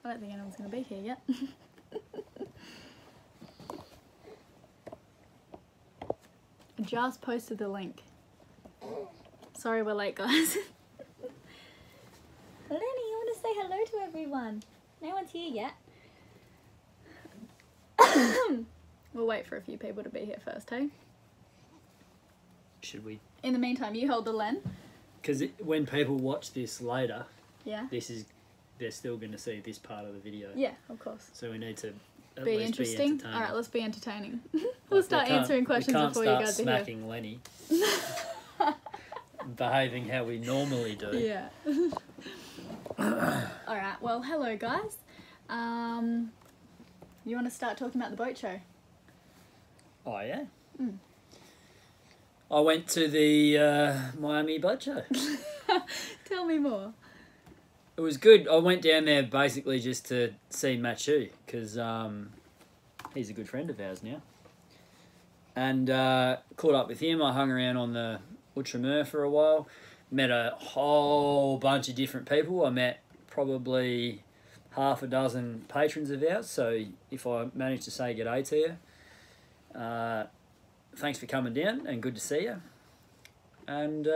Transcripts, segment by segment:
I don't think anyone's going to be here yet. I just posted the link. Sorry we're late, guys. Lenny, you want to say hello to everyone? No one's here yet. We'll wait for a few people to be here first, hey? Should we? In the meantime, you hold the Len. Because when people watch this later, yeah, they're still going to see this part of the video. Yeah, of course. So we need to at be least interesting. Be All right, let's be entertaining. We'll start answering questions before you guys are here. Smacking Lenny. Behaving how we normally do. Yeah. All right. Well, hello guys. You want to start talking about the boat show? Oh yeah. I went to the Miami boat show. Tell me more. It was good. I went down there basically just to see Machu because he's a good friend of ours now. And caught up with him. I hung around on the Outremer for a while. Met a whole bunch of different people. I met probably half a dozen patrons of ours. So if I managed to say g'day to you, thanks for coming down and good to see you. And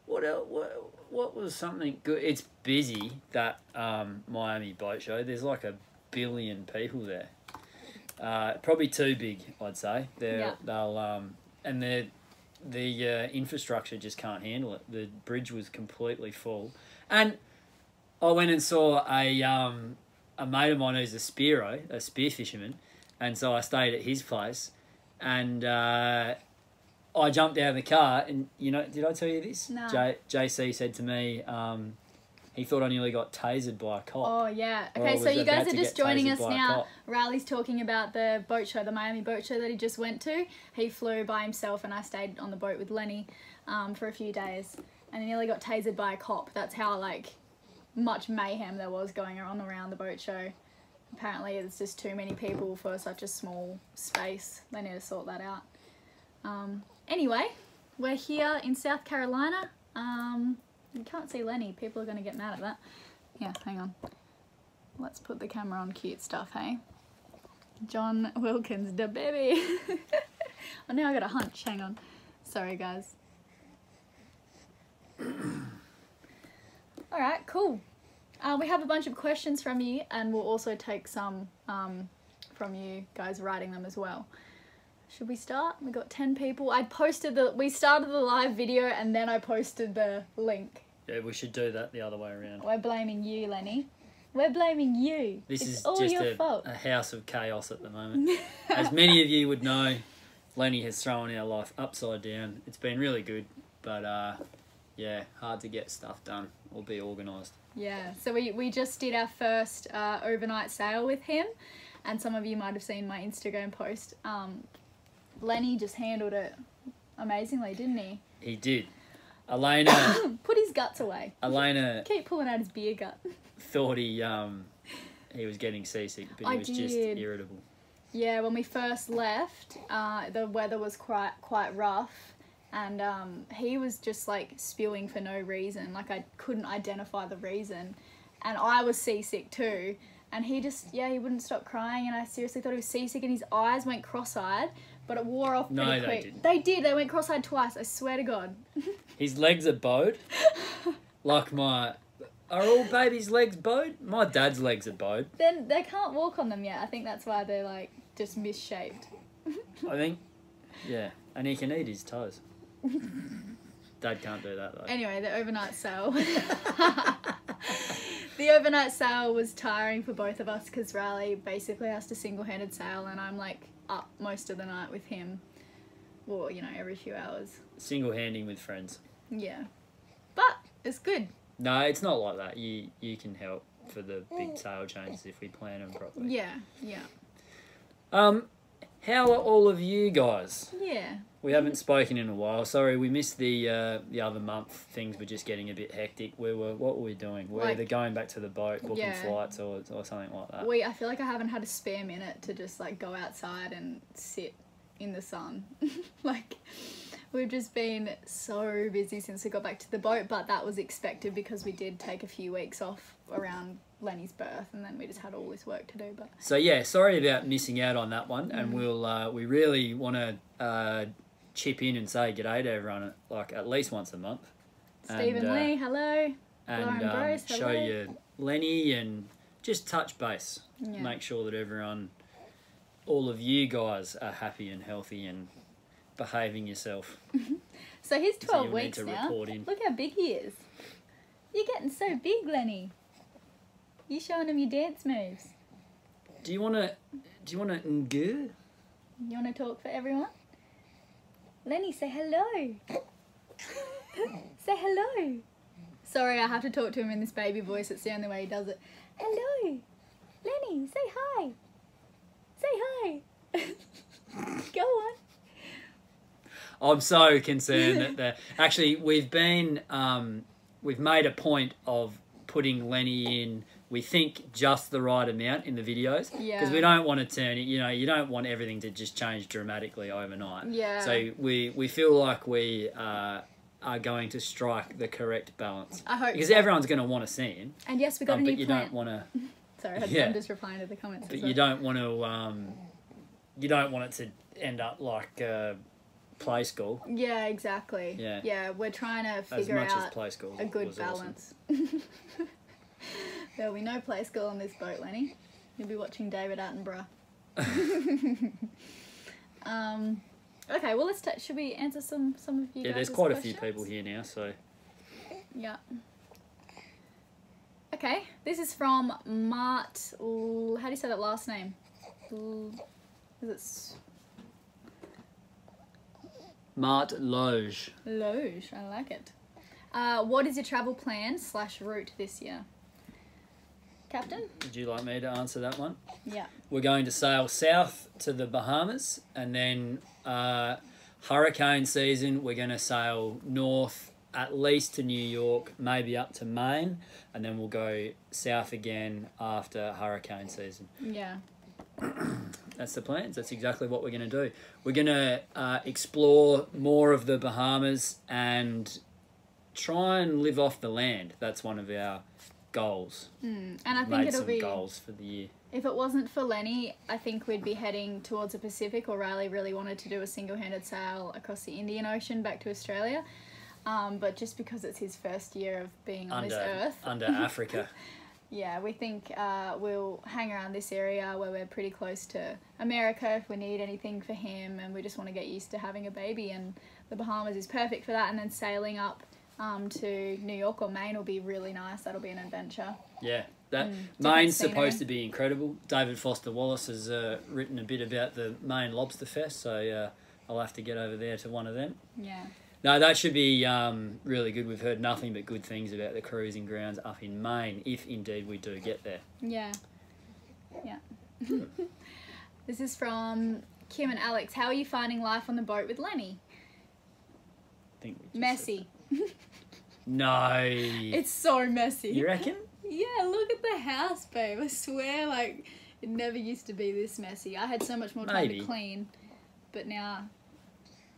what else? What was something good? It's busy, that Miami boat show. There's like 1 billion people there. Probably too big, I'd say. And the infrastructure just can't handle it. The bridge was completely full. And I went and saw a mate of mine who's a spear fisherman, and so I stayed at his place, and I jumped out of the car, and you know, did I tell you this? No. JC said to me, he thought I nearly got tasered by a cop. Oh yeah. Okay, so you guys are just joining us now. Riley's talking about the boat show, the Miami boat show that he just went to. He flew by himself, and I stayed on the boat with Lenny for a few days, and he nearly got tasered by a cop. That's how like much mayhem there was going on around the boat show. Apparently, it's just too many people for such a small space. They need to sort that out. Anyway, we're here in South Carolina. You can't see Lenny. People are going to get mad at that. Yeah, hang on. Let's put the camera on cute stuff, hey? John Wilkins, the baby. Oh, now I got a hunch. Hang on. Sorry, guys. All right, cool. We have a bunch of questions from you, and we'll also take some from you guys writing them as well. Should we start? We got 10 people. We started the live video and then I posted the link. Yeah, we should do that the other way around. We're blaming you, Lenny. We're blaming you. This it's is all just your fault. a house of chaos at the moment. As many of you would know, Lenny has thrown our life upside down. It's been really good, but yeah, hard to get stuff done or be organised. Yeah, so we just did our first overnight sale with him, and some of you might have seen my Instagram post. Lenny just handled it amazingly, didn't he? He did. Elena... Put his guts away. Elena... Keep pulling out his beer gut. Thought he was getting seasick, but he was just irritable. Yeah, when we first left, the weather was quite rough, and he was just like spewing for no reason. Like I couldn't identify the reason, and I was seasick too. And he just, he wouldn't stop crying, and I seriously thought he was seasick, and his eyes went cross-eyed. But it wore off pretty quick. Didn't. They did. They went cross-eyed twice. I swear to God. His legs are bowed. Like my... Are all babies' legs bowed? My dad's legs are bowed. Then they can't walk on them yet. I think that's why they're like just misshaped. I think... Yeah. And he can eat his toes. Dad can't do that though. Anyway, the overnight sale. The overnight sale was tiring for both of us because Riley basically has to single-handed sail, and I'm like up most of the night with him. Well, you know, every few hours. Single-handing with friends. Yeah. But it's good. No, it's not like that. You can help for the big sail changes if we plan them properly. Yeah, yeah. How are all of you guys? Yeah. We haven't spoken in a while. Sorry, we missed the other month. Things were just getting a bit hectic. What were we doing? We were either going back to the boat, booking flights, or something like that. I feel like I haven't had a spare minute to just like go outside and sit in the sun. Like, We've just been so busy since we got back to the boat, but that was expected because we did take a few weeks off around Lenny's birth, and then we just had all this work to do. But so yeah, sorry about missing out on that one, and we really want to chip in and say g'day to everyone like at least once a month. Stephen Lee, hello. And show you Lenny and just touch base. Yeah. Make sure that everyone, all of you guys, are happy and healthy and behaving yourself. So he's 12 weeks to now. report in. Look how big he is. You're getting so big, Lenny. You showing him your dance moves. Do you want to ngoo? You want to talk for everyone? Lenny, say hello. Say hello. Sorry, I have to talk to him in this baby voice. It's the only way he does it. Hello. Lenny, say hi. Say hi. Go on. I'm so concerned that actually we've made a point of putting Lenny in, we think, just the right amount in the videos. Yeah. Because we don't want to turn it, you don't want everything to just change dramatically overnight. Yeah. So we feel like we are going to strike the correct balance. I hope because so. everyone's going to want to see him. And yes, we got a new but you plant. don't want to. Sorry, I'm just replying to the comments. But you don't want to. You don't want it to end up like play school. Yeah, exactly. Yeah. Yeah, we're trying to As figure much out as play school a good was balance. There'll be no play school on this boat, Lenny. You'll be watching David Attenborough. Okay, well should we answer some of you guys' Yeah, there's quite questions? a few people here now, so. Yeah. Okay, this is from Mart. How do you say that last name? Is it Mart Loge. Loge? I like it. What is your travel plan / route this year? Captain? Would you like me to answer that one? Yeah. We're going to sail south to the Bahamas, and then hurricane season, we're going to sail north at least to New York, maybe up to Maine, and then we'll go south again after hurricane season. Yeah. That's the plans. That's exactly what we're going to do. We're going to explore more of the Bahamas and try and live off the land. That's one of our goals. And I think it'll be goals for the year. If it wasn't for Lenny, I think we'd be heading towards the Pacific, or Riley really wanted to do a single-handed sail across the Indian Ocean back to Australia. But just because it's his first year of being on this earth. Under Africa. Yeah, we think we'll hang around this area where we're pretty close to America if we need anything for him, and we just want to get used to having a baby, and the Bahamas is perfect for that, and then sailing up to New York or Maine will be really nice. That'll be an adventure. Yeah, Maine's supposed to be incredible. David Foster Wallace has written a bit about the Maine Lobster Fest, so I'll have to get over there to one of them. Yeah. No, that should be really good. We've heard nothing but good things about the cruising grounds up in Maine, if indeed we do get there. Yeah. Yeah. This is from Kim and Alex. How are you finding life on the boat with Lenny? I think we just Messy. No. It's so messy. You reckon? Yeah, look at the house, babe. I swear, like, it never used to be this messy. I had so much more time to clean, but now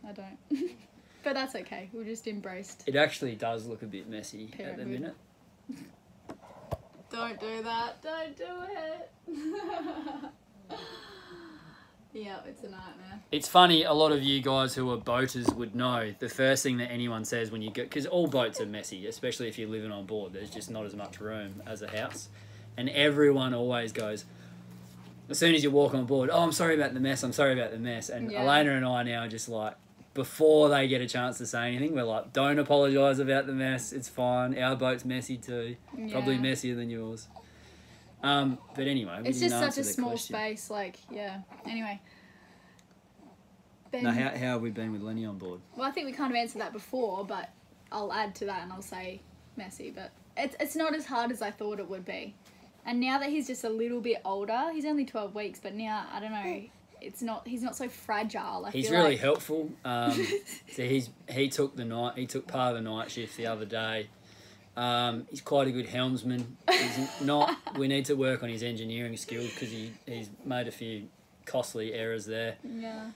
I don't. But that's okay. We're just embraced. It actually does look a bit messy at the minute. Don't do that. Don't do it. Yeah, it's a nightmare. It's funny, a lot of you guys who are boaters would know the first thing that anyone says when you go, because all boats are messy, especially if you're living on board. There's just not as much room as a house. And everyone always goes, as soon as you walk on board, oh, I'm sorry about the mess, I'm sorry about the mess. And Elena and I now are just like, before they get a chance to say anything, we're like, don't apologise about the mess, it's fine. Our boat's messy too. Yeah. Probably messier than yours. But anyway, it's just such a small space, like, yeah. Anyway. Ben, now, how have we been with Lenny on board? Well, I think we kind of answered that before, but I'll add to that and I'll say messy. But it's not as hard as I thought it would be. And now that he's just a little bit older, he's only 12 weeks, but now, I don't know, he's not so fragile. He's really helpful. So he took part of the night shift the other day. He's quite a good helmsman. We need to work on his engineering skills because he's made a few costly errors there. Yeah.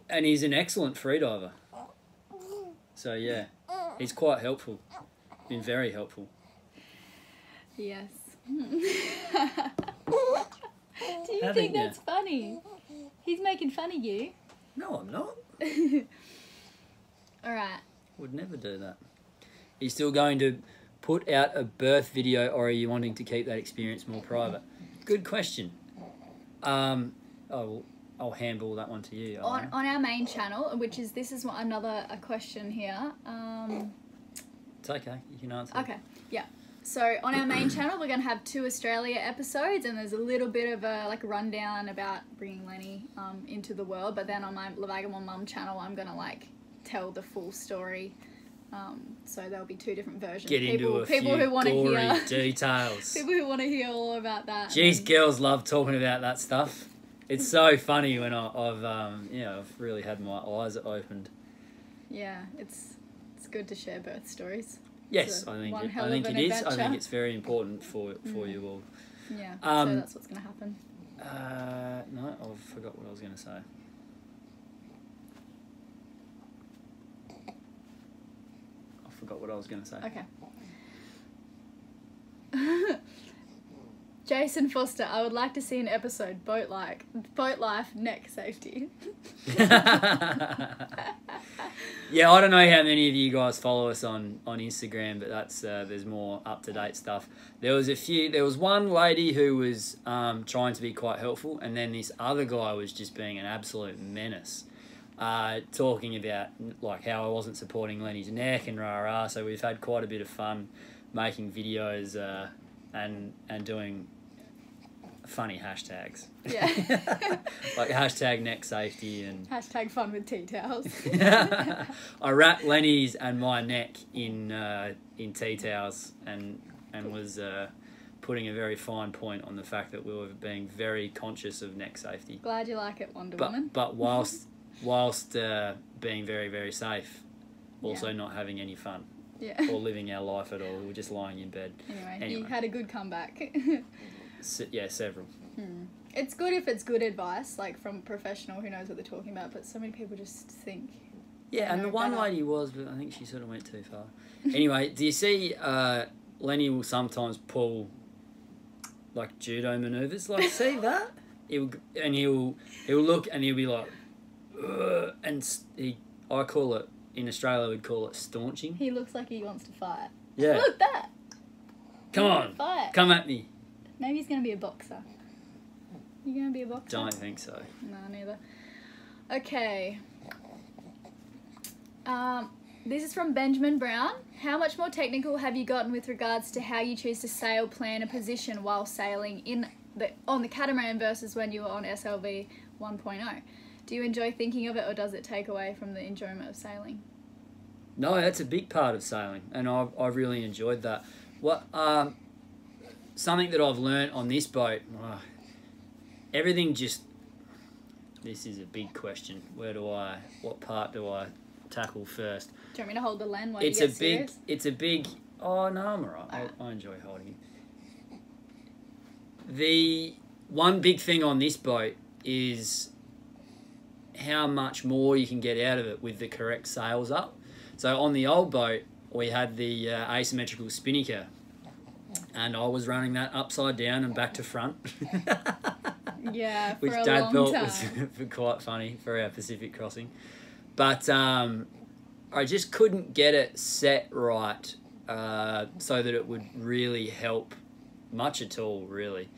And he's an excellent freediver. So, yeah, he's quite helpful. Been very helpful. Yes. Do you think that's funny? He's making fun of you. No, I'm not. All right. Would never do that. Are you still going to put out a birth video, or are you wanting to keep that experience more private? Good question. I'll handball that one to you. On our main channel, which is, this is another question here. It's okay. You can answer. Okay. Yeah. So on our main channel, we're going to have 2 Australia episodes, and there's a little bit of a rundown about bringing Lenny into the world. But then on my Vagabonde Mum channel, I'm going to tell the full story. So there'll be 2 different versions. Get into a few gory details. People who want to hear all about that. Jeez, girls love talking about that stuff. It's so funny when I've really had my eyes opened. Yeah, it's good to share birth stories. Yes, I think it is. I think it's very important for you all. Yeah, so that's what's going to happen. No, I forgot what I was going to say. Okay. Jason Foster, I would like to see an episode, boat life, neck safety. Yeah, I don't know how many of you guys follow us on Instagram, but that's there's more up-to-date stuff. There was one lady who was trying to be quite helpful, and then this other guy was just being an absolute menace. Talking about how I wasn't supporting Lenny's neck and rah-rah, so we've had quite a bit of fun making videos and doing funny hashtags. Yeah. Like hashtag neck safety and hashtag fun with tea towels. I wrapped Lenny's and my neck in tea towels and was putting a very fine point on the fact that we were being very conscious of neck safety. Glad you like it, Wonder Woman. But whilst being very, very safe, also not having any fun. Yeah. Or living our life at all. We were just lying in bed. Anyway. You had a good comeback. Several. It's good if it's good advice, from a professional who knows what they're talking about, but so many people just think... Yeah, and the one lady was, but I think she sort of went too far. Anyway, do you see Lenny will sometimes pull, judo manoeuvres? See that? He'll look and he'll be like... and I call it, in Australia we'd call it staunching. He looks like he wants to fight. Yeah. Look, that! Come on, fight. Come at me. Maybe he's going to be a boxer. You going to be a boxer? Don't think so. No, neither. Okay. This is from Benjamin Brown. How much more technical have you gotten with regards to how you choose to sail, plan a position while sailing on the catamaran versus when you were on SLV 1.0? Do you enjoy thinking of it, or does it take away from the enjoyment of sailing? No, that's a big part of sailing, and I've really enjoyed that. Something that I've learnt on this boat, everything just... This is a big question. What part do I tackle first? Do you want me to hold the Len while you get serious? It's a big... Oh, no, I'm alright. I enjoy holding it. The one big thing on this boat is how much more you can get out of it with the correct sails up. So on the old boat, we had the asymmetrical spinnaker, and I was running that upside down and back to front. Yeah, which Dad thought was quite funny for our Pacific crossing. But I just couldn't get it set right so that it would really help much at all, really.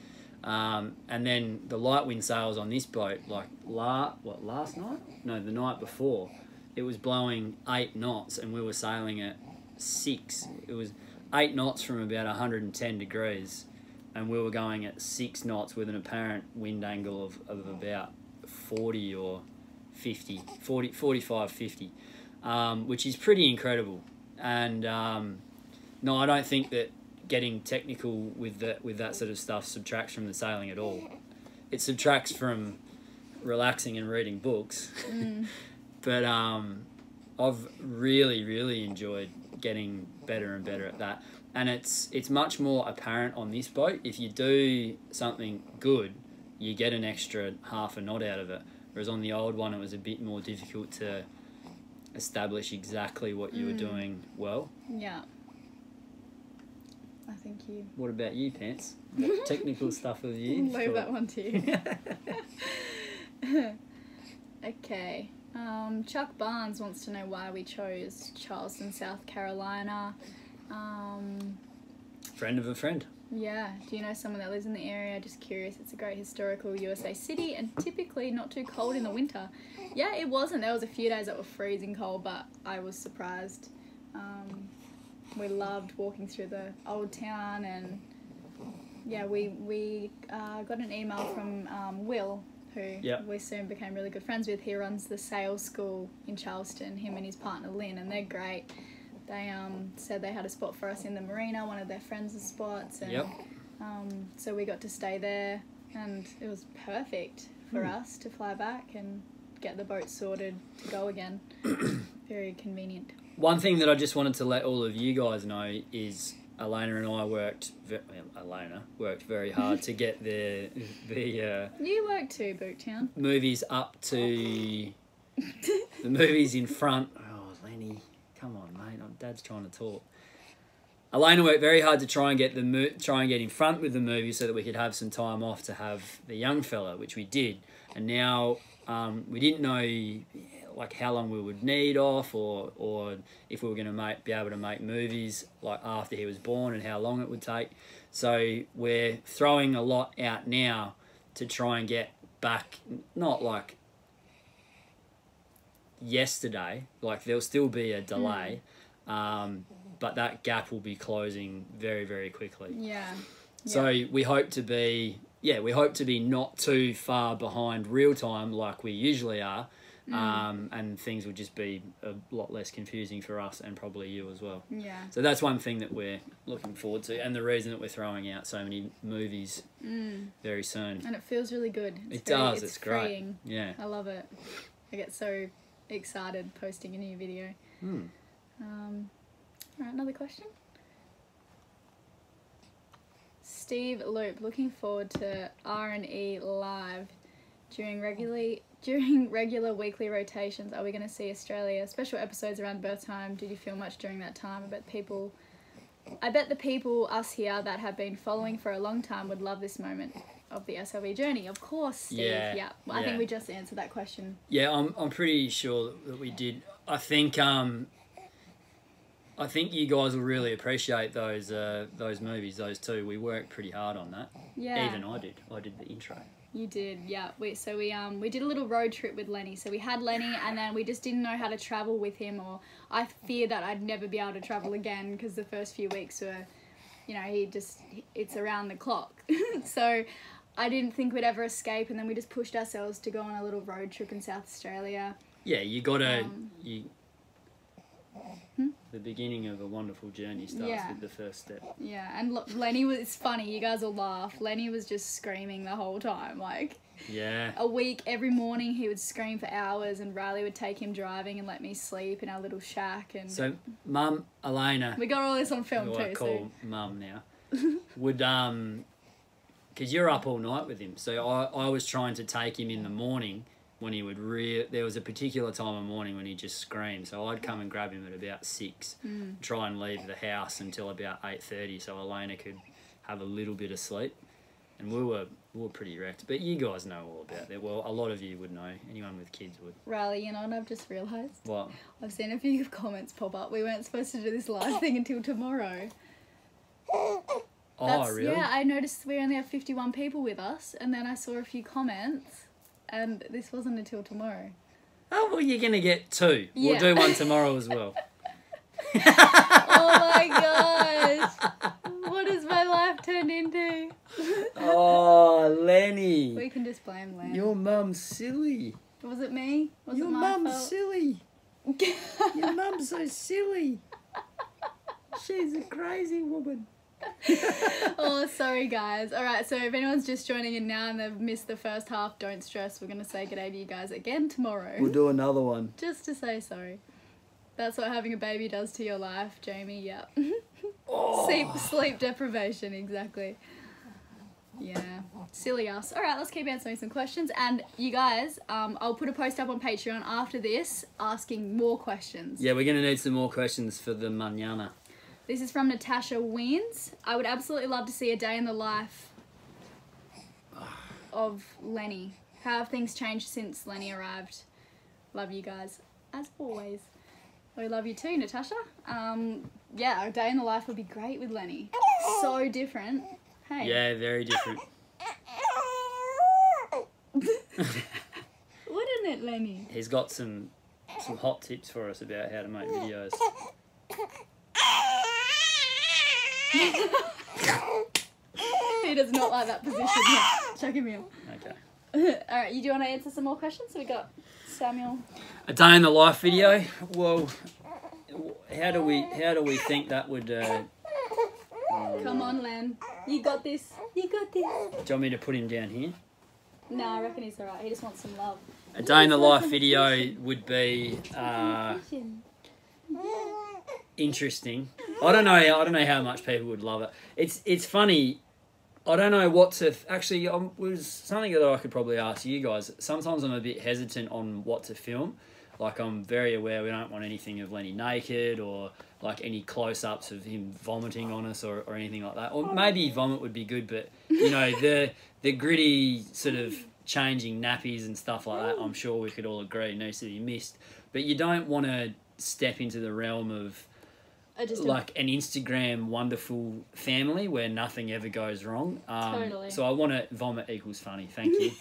And then the light wind sails on this boat, last night? No, the night before, it was blowing 8 knots and we were sailing at 6. It was 8 knots from about 110 degrees and we were going at 6 knots with an apparent wind angle of about 40 or 50, 45, 50, which is pretty incredible. And no, I don't think that getting technical with that sort of stuff subtracts from the sailing at all. It subtracts from relaxing and reading books. But I've really, really enjoyed getting better and better at that. And it's much more apparent on this boat. If you do something good, you get an extra half a knot out of it. Whereas on the old one, it was a bit more difficult to establish exactly what you were doing well. Yeah. I think you... What about you, Pants? What technical stuff have you? Leave that one to you. Okay. Chuck Barnes wants to know why we chose Charleston, South Carolina. Friend of a friend. Yeah. Do you know someone that lives in the area? Just curious. It's a great historical USA city and typically not too cold in the winter. Yeah, it wasn't. There was a few days that were freezing cold, but I was surprised. We loved walking through the old town, and yeah, we got an email from Will, who we soon became really good friends with. He runs the sales school in Charleston, him and his partner Lynn, and they're great. They said they had a spot for us in the marina, one of their friends' spots, and so we got to stay there, and it was perfect for us to fly back and get the boat sorted to go again. Very convenient. One thing that I just wanted to let all of you guys know is Elena and I worked very hard to get the you worked too, Boottown. Movies up to the movies in front. Oh, Lenny, come on, mate! Dad's trying to talk. Elena worked very hard to try and get in front with the movie so that we could have some time off to have the young fella, which we did. And now we didn't know like how long we would need off, or if we were going to be able to make movies like after he was born and how long it would take. So we're throwing a lot out now to try and get back, not like yesterday, like there'll still be a delay, but that gap will be closing very, very quickly. Yeah. So we hope to be not too far behind real time like we usually are. And things would just be a lot less confusing for us and probably you as well. Yeah. So that's one thing that we're looking forward to, and the reason that we're throwing out so many movies very soon. And it feels really good. It's great. Freeing. Yeah. I love it. I get so excited posting a new video. Alright, another question. Steve Loop, looking forward to R&E live during regular weekly rotations. Are we going to see Australia special episodes around birth time? Did you feel much during that time? I bet the people us here that have been following for a long time would love this moment of the SLV journey. Of course, Steve. Yeah. I think we just answered that question. Yeah, I'm pretty sure that we did. I think you guys will really appreciate those movies, those two. We worked pretty hard on that. Yeah. Even I did. I did the intro. You did, yeah. We did a little road trip with Lenny. So we had Lenny, and then we just didn't know how to travel with him, or I feared that I'd never be able to travel again because the first few weeks were, it's around the clock. So I didn't think we'd ever escape, and then we just pushed ourselves to go on a little road trip in South Australia. Yeah, you gotta the beginning of a wonderful journey starts with the first step. Yeah, and look, Lenny was, it's funny, you guys will laugh. Lenny was just screaming the whole time, like. Yeah. A week, every morning he would scream for hours, and Riley would take him driving and let me sleep in our little shack. And so, Mum, Elena. We got all this on film too. I call Mum now. Would because you're up all night with him, so I was trying to take him in the morning. When he would there was a particular time of morning when he just screamed, so I'd come and grab him at about 6, try and leave the house until about 8:30, so Elena could have a little bit of sleep, and we were pretty wrecked. But you guys know all about that. Well, a lot of you would know. Anyone with kids would. Riley, you know what I've just realised? What? I've seen a few comments pop up. We weren't supposed to do this live thing until tomorrow. Oh, really? Yeah, I noticed we only have 51 people with us, and then I saw a few comments. And this wasn't until tomorrow. Oh, well, you're going to get 2. Yeah. We'll do one tomorrow as well. Oh, my gosh. What has my life turned into? Oh, Lenny. We can just blame Lenny. Your mum's silly. Was it me? Was Your it my mum's fault? silly. Your mum's so silly. She's a crazy woman. Oh, sorry guys. Alright, so if anyone's just joining in now and they've missed the first half, don't stress. We're going to say g'day to you guys again tomorrow. We'll do another one. Just to say sorry. That's what having a baby does to your life, Jamie. Yep. Oh. Sleep deprivation, exactly. Yeah, silly us. All right, let's keep answering some questions. And you guys, I'll put a post up on Patreon after this asking more questions. Yeah, we're going to need some more questions for the manana. This is from Natasha Wins. I would absolutely love to see a day in the life of Lenny. How have things changed since Lenny arrived? Love you guys, as always. We love you too, Natasha. Yeah, a day in the life would be great with Lenny. So different. Hey. Yeah, very different. Wouldn't it, Lenny? He's got some hot tips for us about how to make videos. He does not like that position. Yeah. Chuck him in. Okay. Alright, you do want to answer some more questions? So we got Samuel. A day in the life video. Well, how do we think that would? Come on, Len. You got this. You got this. Do you want me to put him down here? No, I reckon he's alright. He just wants some love. A day in the life video would be interesting. I don't know how much people would love it. It's funny. I don't know what to... Actually, was something that I could probably ask you guys. Sometimes I'm a bit hesitant on what to film. Like, I'm very aware we don't want anything of Lenny naked or, like, any close-ups of him vomiting on us or anything like that. Or maybe vomit would be good, but, you know, the gritty sort of changing nappies and stuff like that, I'm sure we could all agree needs to be missed. But you don't want to step into the realm of... like an Instagram wonderful family where nothing ever goes wrong. Totally. So I want to vomit equals funny. Thank you.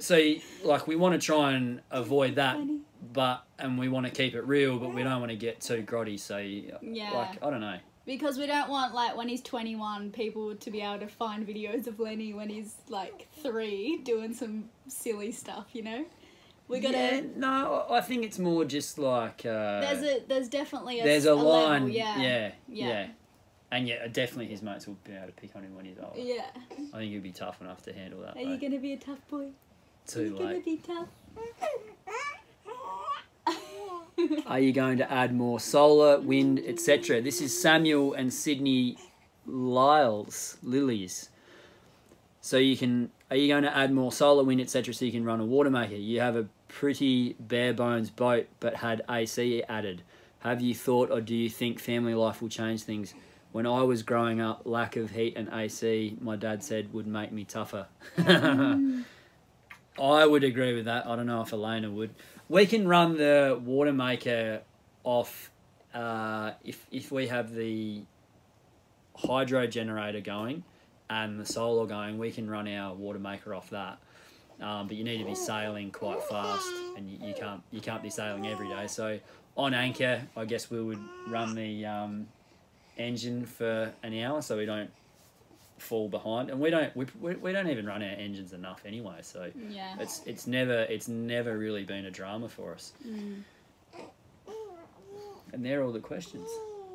So like we want to try and avoid that, and we want to keep it real, but we don't want to get too grotty. So yeah, like I don't know. Because we don't want like when he's 21, people to be able to find videos of Lenny when he's like 3 doing some silly stuff. You know. We gotta. Yeah, no, I think it's more just like. There's definitely a line. Level, yeah. And yeah, definitely his mates will be able to pick on him when he's older. Yeah. I think he'll be tough enough to handle that. Are you gonna be a tough boy? Too late. Are you gonna be tough? Are you going to add more solar, wind, etc.? This is Samuel and Sydney Lilies. So are you going to add more solar, wind, etc. so you can run a water maker? You have a pretty bare bones boat but had AC added. Have you thought or do you think family life will change things? When I was growing up, lack of heat and AC, my dad said, would make me tougher. I would agree with that. I don't know if Elena would. We can run the water maker off if we have the hydro generator going and the solar going, we can run our water maker off that. But you need to be sailing quite fast, and you can't be sailing every day. So on anchor, I guess we would run the engine for an hour so we don't fall behind, and we don't even run our engines enough anyway. So yeah, it's never really been a drama for us. And they're all the questions.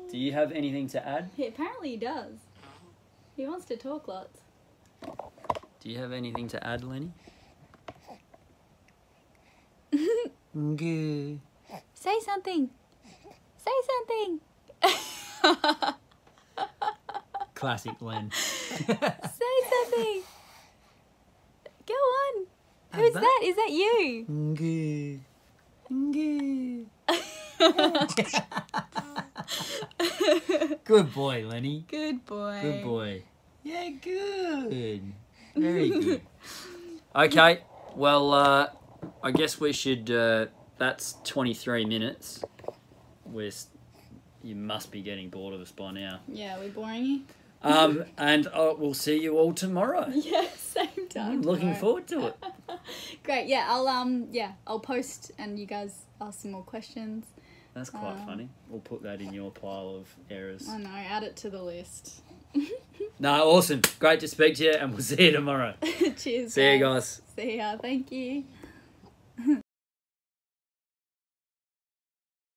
Do you have anything to add? Apparently he does. He wants to talk lots. Do you have anything to add, Lenny? Good. Say something. Say something. Classic Len. Say something. Go on. Who's that? Is that you? Good. Good. Good boy, Lenny. Good boy. Good boy. Yeah, good. Very good. Okay, well, I guess we should... that's 23 minutes. You must be getting bored of us by now. Yeah, we're boring you. And we'll see you all tomorrow. Yeah, same time. Looking forward to it. Great. Yeah, I'll post and you guys ask some more questions. That's quite funny. We'll put that in your pile of errors. I know. Add it to the list. No, awesome. Great to speak to you, and we'll see you tomorrow. Cheers. See you guys. See ya. Thank you.